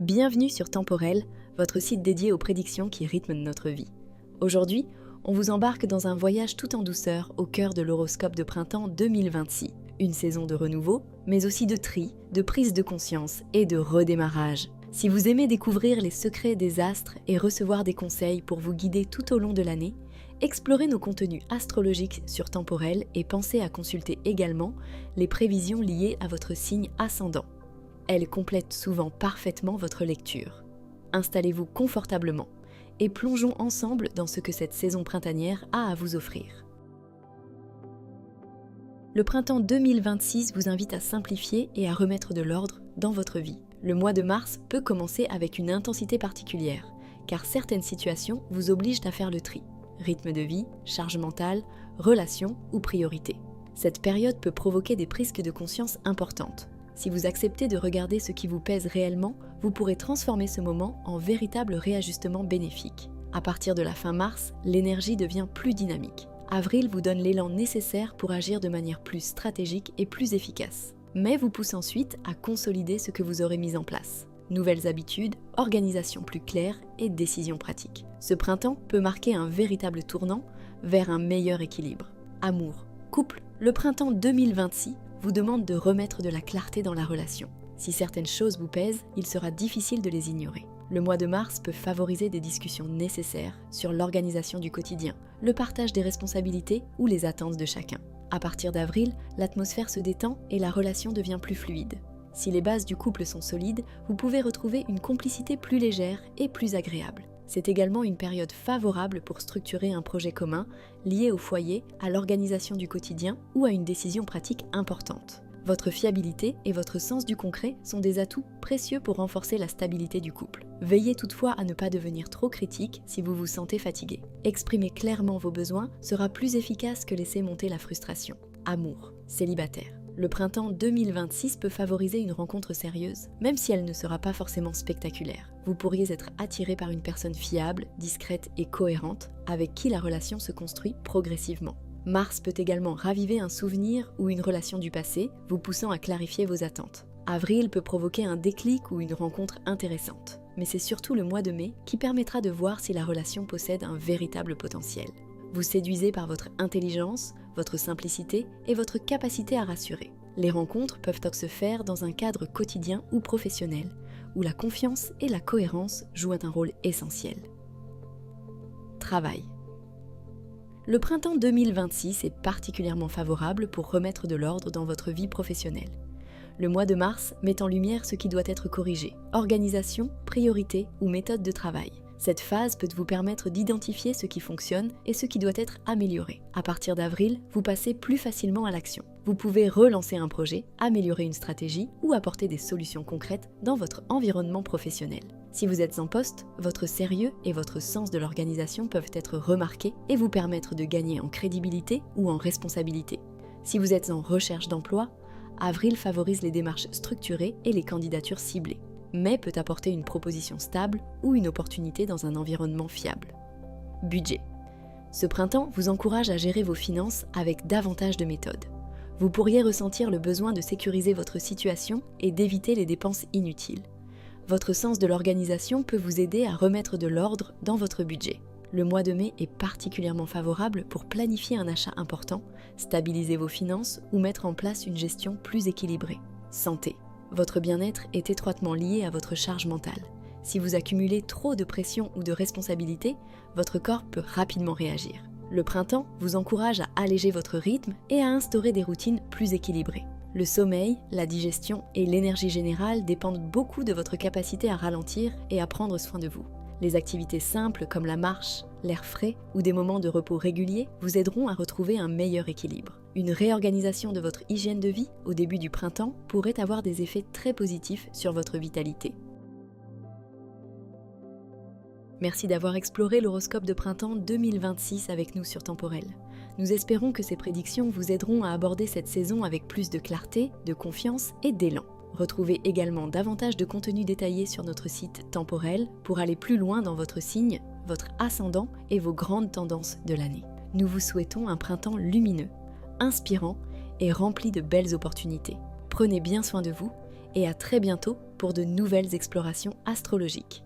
Bienvenue sur Temporel, votre site dédié aux prédictions qui rythment notre vie. Aujourd'hui, on vous embarque dans un voyage tout en douceur au cœur de l'horoscope de printemps 2026. Une saison de renouveau, mais aussi de tri, de prise de conscience et de redémarrage. Si vous aimez découvrir les secrets des astres et recevoir des conseils pour vous guider tout au long de l'année, explorez nos contenus astrologiques sur Temporel et pensez à consulter également les prévisions liées à votre signe ascendant. Elles complètent souvent parfaitement votre lecture. Installez-vous confortablement et plongeons ensemble dans ce que cette saison printanière a à vous offrir. Le printemps 2026 vous invite à simplifier et à remettre de l'ordre dans votre vie. Le mois de mars peut commencer avec une intensité particulière, car certaines situations vous obligent à faire le tri. Rythme de vie, charge mentale, relations ou priorités. Cette période peut provoquer des prises de conscience importantes. Si vous acceptez de regarder ce qui vous pèse réellement, vous pourrez transformer ce moment en véritable réajustement bénéfique. À partir de la fin mars, l'énergie devient plus dynamique. Avril vous donne l'élan nécessaire pour agir de manière plus stratégique et plus efficace. Mai vous pousse ensuite à consolider ce que vous aurez mis en place. Nouvelles habitudes, organisation plus claire et décisions pratiques. Ce printemps peut marquer un véritable tournant vers un meilleur équilibre. Amour, couple, le printemps 2026 vous demande de remettre de la clarté dans la relation. Si certaines choses vous pèsent, il sera difficile de les ignorer. Le mois de mars peut favoriser des discussions nécessaires sur l'organisation du quotidien, le partage des responsabilités ou les attentes de chacun. À partir d'avril, l'atmosphère se détend et la relation devient plus fluide. Si les bases du couple sont solides, vous pouvez retrouver une complicité plus légère et plus agréable. C'est également une période favorable pour structurer un projet commun lié au foyer, à l'organisation du quotidien ou à une décision pratique importante. Votre fiabilité et votre sens du concret sont des atouts précieux pour renforcer la stabilité du couple. Veillez toutefois à ne pas devenir trop critique si vous vous sentez fatigué. Exprimer clairement vos besoins sera plus efficace que laisser monter la frustration. Amour, célibataire. Le printemps 2026 peut favoriser une rencontre sérieuse, même si elle ne sera pas forcément spectaculaire. Vous pourriez être attiré par une personne fiable, discrète et cohérente, avec qui la relation se construit progressivement. Mars peut également raviver un souvenir ou une relation du passé, vous poussant à clarifier vos attentes. Avril peut provoquer un déclic ou une rencontre intéressante. Mais c'est surtout le mois de mai qui permettra de voir si la relation possède un véritable potentiel. Vous séduisez par votre intelligence, votre simplicité et votre capacité à rassurer. Les rencontres peuvent donc se faire dans un cadre quotidien ou professionnel, où la confiance et la cohérence jouent un rôle essentiel. Travail. Le printemps 2026 est particulièrement favorable pour remettre de l'ordre dans votre vie professionnelle. Le mois de mars met en lumière ce qui doit être corrigé, organisation, priorité ou méthode de travail. Cette phase peut vous permettre d'identifier ce qui fonctionne et ce qui doit être amélioré. À partir d'avril, vous passez plus facilement à l'action. Vous pouvez relancer un projet, améliorer une stratégie ou apporter des solutions concrètes dans votre environnement professionnel. Si vous êtes en poste, votre sérieux et votre sens de l'organisation peuvent être remarqués et vous permettre de gagner en crédibilité ou en responsabilité. Si vous êtes en recherche d'emploi, avril favorise les démarches structurées et les candidatures ciblées. Mai peut apporter une proposition stable ou une opportunité dans un environnement fiable. Budget. Ce printemps vous encourage à gérer vos finances avec davantage de méthode. Vous pourriez ressentir le besoin de sécuriser votre situation et d'éviter les dépenses inutiles. Votre sens de l'organisation peut vous aider à remettre de l'ordre dans votre budget. Le mois de mai est particulièrement favorable pour planifier un achat important, stabiliser vos finances ou mettre en place une gestion plus équilibrée. Santé. Votre bien-être est étroitement lié à votre charge mentale. Si vous accumulez trop de pression ou de responsabilité, votre corps peut rapidement réagir. Le printemps vous encourage à alléger votre rythme et à instaurer des routines plus équilibrées. Le sommeil, la digestion et l'énergie générale dépendent beaucoup de votre capacité à ralentir et à prendre soin de vous. Les activités simples comme la marche, l'air frais ou des moments de repos réguliers vous aideront à retrouver un meilleur équilibre. Une réorganisation de votre hygiène de vie au début du printemps pourrait avoir des effets très positifs sur votre vitalité. Merci d'avoir exploré l'horoscope de printemps 2026 avec nous sur Temporel. Nous espérons que ces prédictions vous aideront à aborder cette saison avec plus de clarté, de confiance et d'élan. Retrouvez également davantage de contenu détaillé sur notre site Temporel pour aller plus loin dans votre signe, votre ascendant et vos grandes tendances de l'année. Nous vous souhaitons un printemps lumineux, inspirant et rempli de belles opportunités. Prenez bien soin de vous et à très bientôt pour de nouvelles explorations astrologiques.